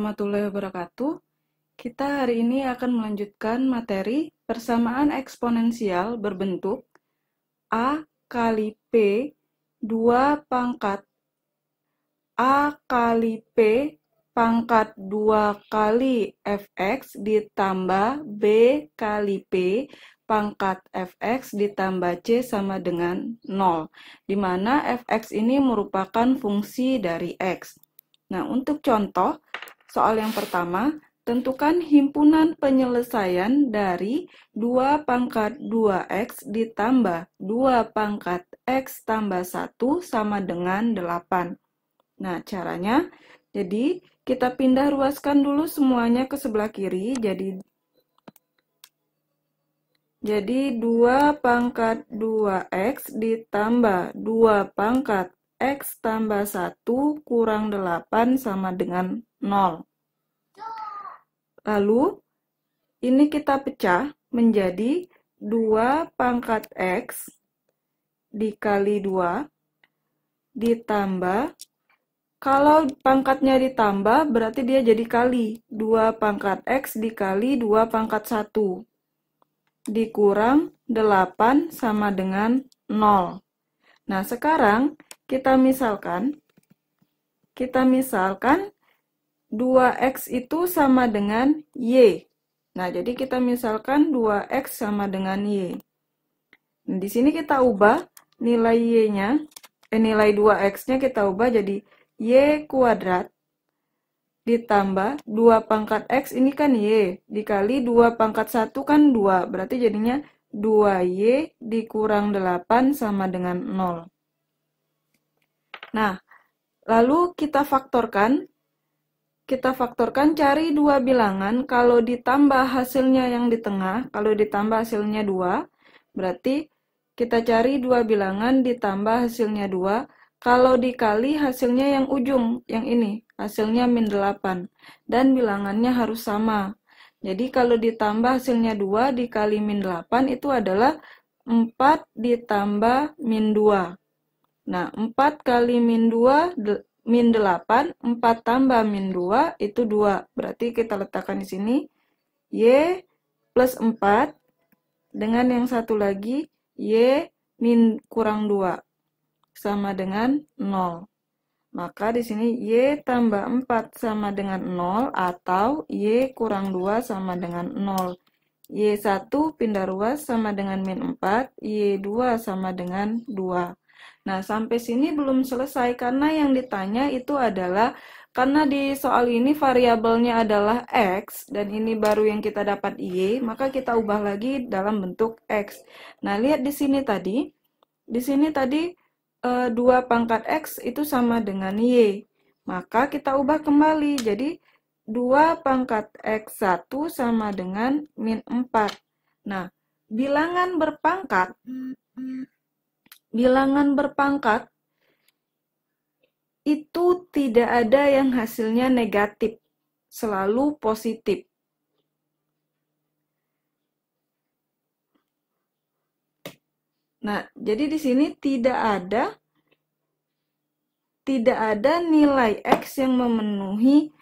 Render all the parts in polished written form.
warahmatullahi wabarakatuh. Kita hari ini akan melanjutkan materi persamaan eksponensial berbentuk A kali P 2 pangkat A kali P pangkat 2 kali Fx ditambah B kali P pangkat Fx ditambah C sama dengan 0, di mana Fx ini merupakan fungsi dari X. Nah, untuk contoh, soal yang pertama, tentukan himpunan penyelesaian dari 2 pangkat 2x ditambah 2 pangkat x tambah 1 sama dengan 8. Nah, caranya, jadi kita pindah ruaskan dulu semuanya ke sebelah kiri, jadi 2 pangkat 2x ditambah 2 pangkat x tambah 1 kurang 8 sama dengan 0. Lalu, ini kita pecah menjadi 2 pangkat x dikali 2 ditambah, kalau pangkatnya ditambah berarti dia jadi kali, 2 pangkat x dikali 2 pangkat 1 dikurang 8 sama dengan 0. Nah, sekarang kita misalkan 2x itu sama dengan y. Nah, jadi kita misalkan 2x sama dengan y. Nah, di sini kita ubah nilai y-nya, nilai 2x-nya kita ubah jadi y kuadrat ditambah 2 pangkat x, ini kan y, dikali 2 pangkat 1 kan 2, berarti jadinya 2y dikurang 8 sama dengan 0. Nah, lalu kita faktorkan cari dua bilangan, kalau ditambah hasilnya yang di tengah, kalau ditambah hasilnya 2, berarti kita cari dua bilangan ditambah hasilnya 2, kalau dikali hasilnya yang ujung, yang ini, hasilnya min 8, dan bilangannya harus sama. Jadi kalau ditambah hasilnya 2 dikali min 8 itu adalah 4 ditambah min 2. Nah, 4 kali min 2, min 8, 4 tambah min 2, itu 2. Berarti kita letakkan di sini, y plus 4, dengan yang satu lagi, y min kurang 2, sama dengan 0. Maka di sini y tambah 4 sama dengan 0, atau y kurang 2 sama dengan 0. Y1 pindah ruas sama dengan min 4, y2 sama dengan 2. Nah, sampai sini belum selesai karena yang ditanya itu adalah, karena di soal ini variabelnya adalah x, dan ini baru yang kita dapat y, maka kita ubah lagi dalam bentuk x. Nah, lihat di sini tadi 2 pangkat x itu sama dengan y. Maka kita ubah kembali, jadi 2 pangkat x1 sama dengan min 4. Nah, bilangan berpangkat itu tidak ada yang hasilnya negatif, selalu positif. Nah, jadi di sini tidak ada nilai x yang memenuhi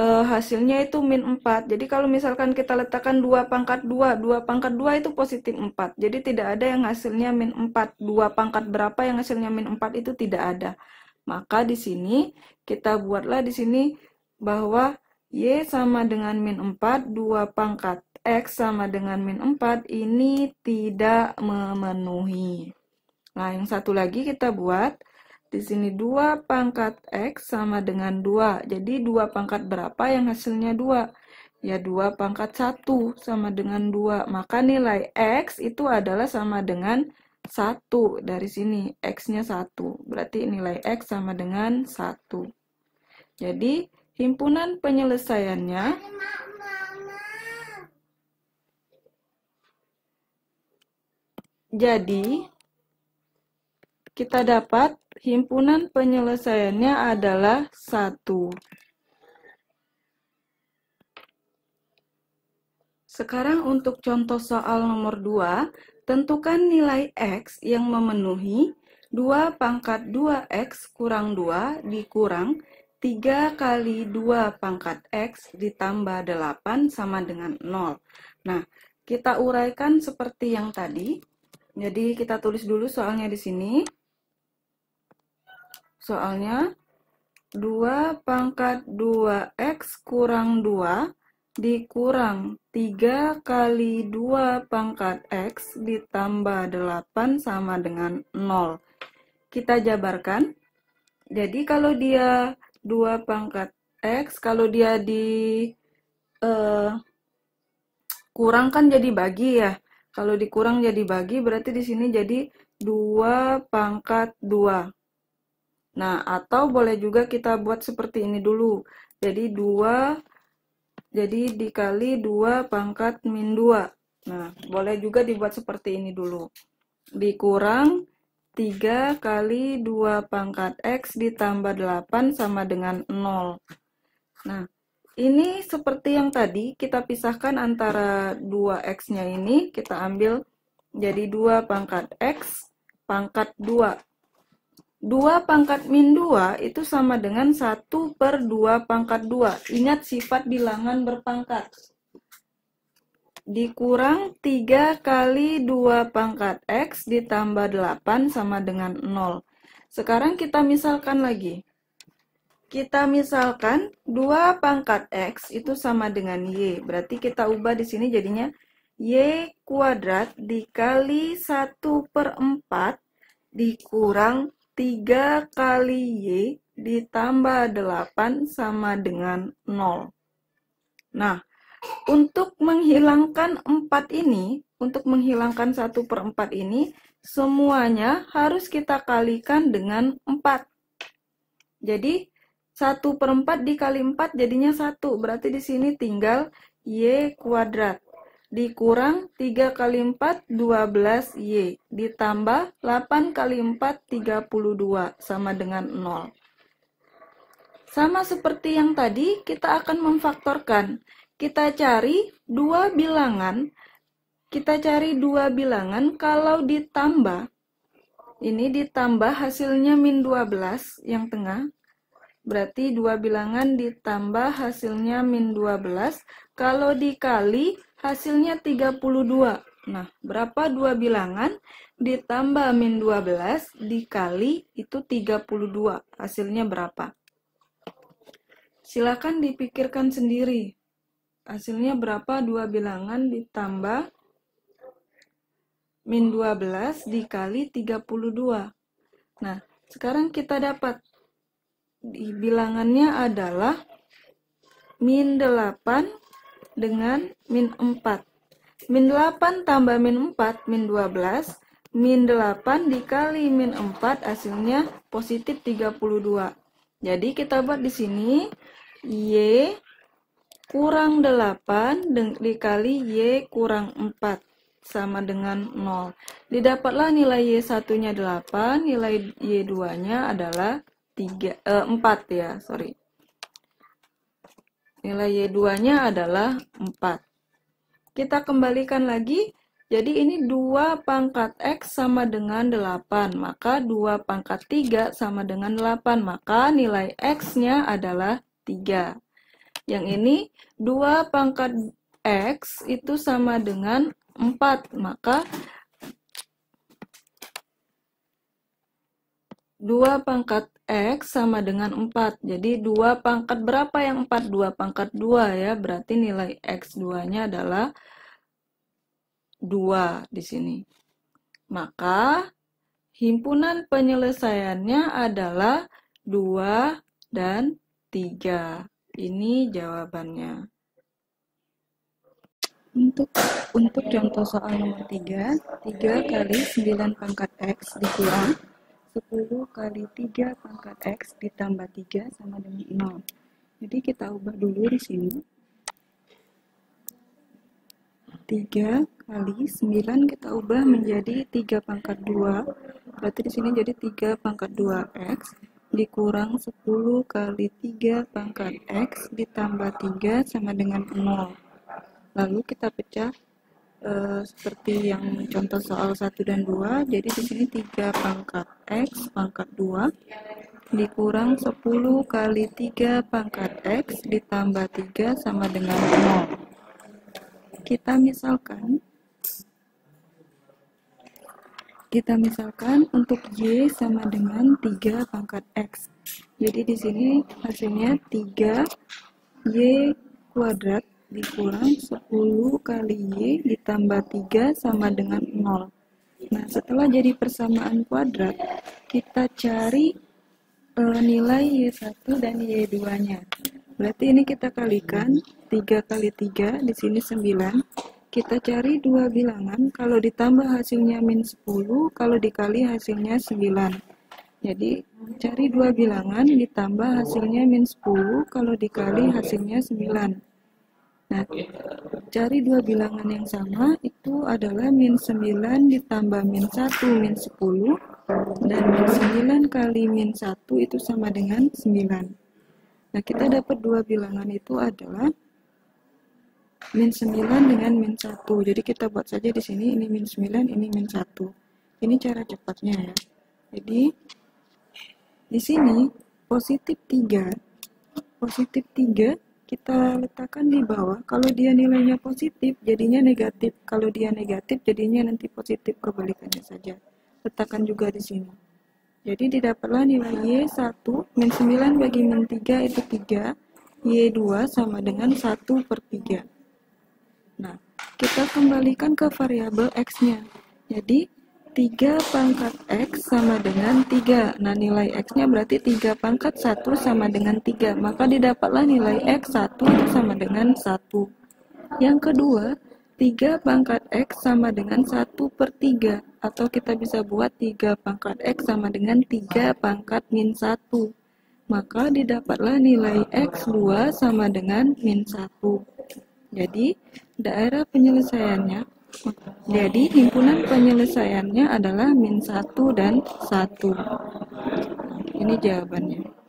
hasilnya itu min 4. Jadi kalau misalkan kita letakkan 2 pangkat 2 itu positif 4. Jadi tidak ada yang hasilnya min 4. 2 pangkat berapa yang hasilnya min 4 itu tidak ada. Maka di sini kita buatlah di sini bahwa y sama dengan min 4, 2 pangkat x sama dengan min 4 ini tidak memenuhi. Nah, yang satu lagi kita buat di sini 2 pangkat x sama dengan 2. Jadi 2 pangkat berapa yang hasilnya 2? Ya 2 pangkat 1 sama dengan 2. Maka nilai x itu adalah sama dengan 1. Dari sini x-nya 1. Berarti nilai x sama dengan 1. Jadi himpunan penyelesaiannya kita dapat himpunan penyelesaiannya adalah 1. Sekarang untuk contoh soal nomor 2, tentukan nilai x yang memenuhi 2 pangkat 2x kurang 2 dikurang 3 kali 2 pangkat X ditambah 8 sama dengan 0. Nah, kita uraikan seperti yang tadi. Jadi kita tulis dulu soalnya di sini. Soalnya 2 pangkat 2X kurang 2 dikurang 3 kali 2 pangkat X ditambah 8 sama dengan 0. Kita jabarkan. Jadi kalau dia 2 pangkat X, kalau dia kurang kan jadi bagi ya. Kalau dikurang jadi bagi, berarti di sini jadi 2 pangkat 2. Nah, atau boleh juga kita buat seperti ini dulu. Jadi 2, jadi dikali 2 pangkat min 2. Nah, boleh juga dibuat seperti ini dulu. Dikurang 3 kali 2 pangkat X ditambah 8 sama dengan 0. Nah, ini seperti yang tadi, kita pisahkan antara 2X-nya ini, kita ambil jadi 2 pangkat X pangkat 2. 2 pangkat min 2 itu sama dengan 1 per 2 pangkat 2. Ingat sifat bilangan berpangkat. Dikurang 3 kali 2 pangkat X ditambah 8 sama dengan 0. Sekarang kita misalkan lagi. Kita misalkan 2 pangkat X itu sama dengan Y. Berarti kita ubah di sini jadinya Y kuadrat dikali 1 per 4 dikurang 3 kali Y ditambah 8 sama dengan 0. Nah, untuk menghilangkan 4 ini, untuk menghilangkan 1 per 4 ini, semuanya harus kita kalikan dengan 4. Jadi, 1 per 4 dikali 4 jadinya 1. Berarti di sini tinggal Y kuadrat. Dikurang 3 kali 4, 12Y. Ditambah 8 kali 4, 32. Sama dengan 0. Sama seperti yang tadi, kita akan memfaktorkan. Kita cari dua bilangan. Kalau ditambah. Ini ditambah hasilnya min 12 yang tengah. Berarti dua bilangan ditambah hasilnya min 12. Kalau dikali hasilnya 32. Nah, berapa dua bilangan ditambah min 12 dikali itu 32. Hasilnya berapa? Silakan dipikirkan sendiri. Hasilnya berapa dua bilangan ditambah min 12 dikali 32. Nah, sekarang kita dapat bilangannya adalah min 8 dengan min 4. Min 8 tambah min 4, min 12. Min 8 dikali min 4 hasilnya positif 32. Jadi kita buat di sini Y kurang 8 dikali Y kurang 4 sama dengan 0. Didapatlah nilai Y1-nya 8, nilai Y2-nya adalah 4 ya, sorry. Nilai Y2-nya adalah 4. Kita kembalikan lagi, jadi ini 2 pangkat X sama dengan 8, maka 2 pangkat 3 sama dengan 8, maka nilai X-nya adalah 3. Yang ini 2 pangkat X itu sama dengan 4, maka 2 pangkat X sama dengan 4. Jadi 2 pangkat berapa yang 4? 2 pangkat 2 ya. Berarti nilai X2-nya adalah 2 di sini. Maka himpunan penyelesaiannya adalah 2 dan 3. Ini jawabannya. Untuk contoh soal nomor 3, 3 kali 9 pangkat X dikurang 10 kali 3 pangkat X ditambah 3 sama dengan 0. Jadi kita ubah dulu di sini. 3 kali 9 kita ubah menjadi 3 pangkat 2. Berarti di sini jadi 3 pangkat 2X dikurang 10 kali 3 pangkat X ditambah 3 sama dengan 0. Lalu kita pecah seperti yang contoh soal 1 dan 2. Jadi di sini 3 pangkat X pangkat 2 dikurang 10 kali 3 pangkat X ditambah 3 sama dengan 0. Kita misalkan untuk Y sama dengan 3 pangkat X. Jadi di sini hasilnya 3Y kuadrat dikurang 10 kali Y ditambah 3 sama dengan 0. Nah, setelah jadi persamaan kuadrat, kita cari nilai Y1 dan Y2-nya. Berarti ini kita kalikan, 3 kali 3, di sini 9. Kita cari dua bilangan, kalau ditambah hasilnya min 10, kalau dikali hasilnya 9. Jadi, cari dua bilangan, ditambah hasilnya min 10, kalau dikali hasilnya 9. Nah, cari dua bilangan yang sama, itu adalah min 9 ditambah min 1, min 10, dan min 9 kali min 1 itu sama dengan 9. Nah, kita dapat dua bilangan itu adalah min 9 dengan min 1. Jadi kita buat saja di sini, ini min 9, ini min 1. Ini cara cepatnya ya. Jadi di sini positif 3 kita letakkan di bawah. Kalau dia nilainya positif, jadinya negatif. Kalau dia negatif, jadinya nanti positif, kebalikannya saja. Letakkan juga di sini. Jadi didapatlah nilai Y1, min 9 bagi min 3 itu 3, Y2 sama dengan 1/3. Nah, kita kembalikan ke variabel X-nya. Jadi, 3 pangkat X sama dengan 3. Nah, nilai X-nya berarti 3 pangkat 1 sama dengan 3. Maka didapatlah nilai X1 itu sama dengan 1. Yang kedua, 3 pangkat X sama dengan 1/3. Atau kita bisa buat 3 pangkat X sama dengan 3 pangkat min 1. Maka didapatlah nilai X2 sama dengan min 1. Jadi, himpunan penyelesaiannya adalah min 1 dan 1. Ini jawabannya.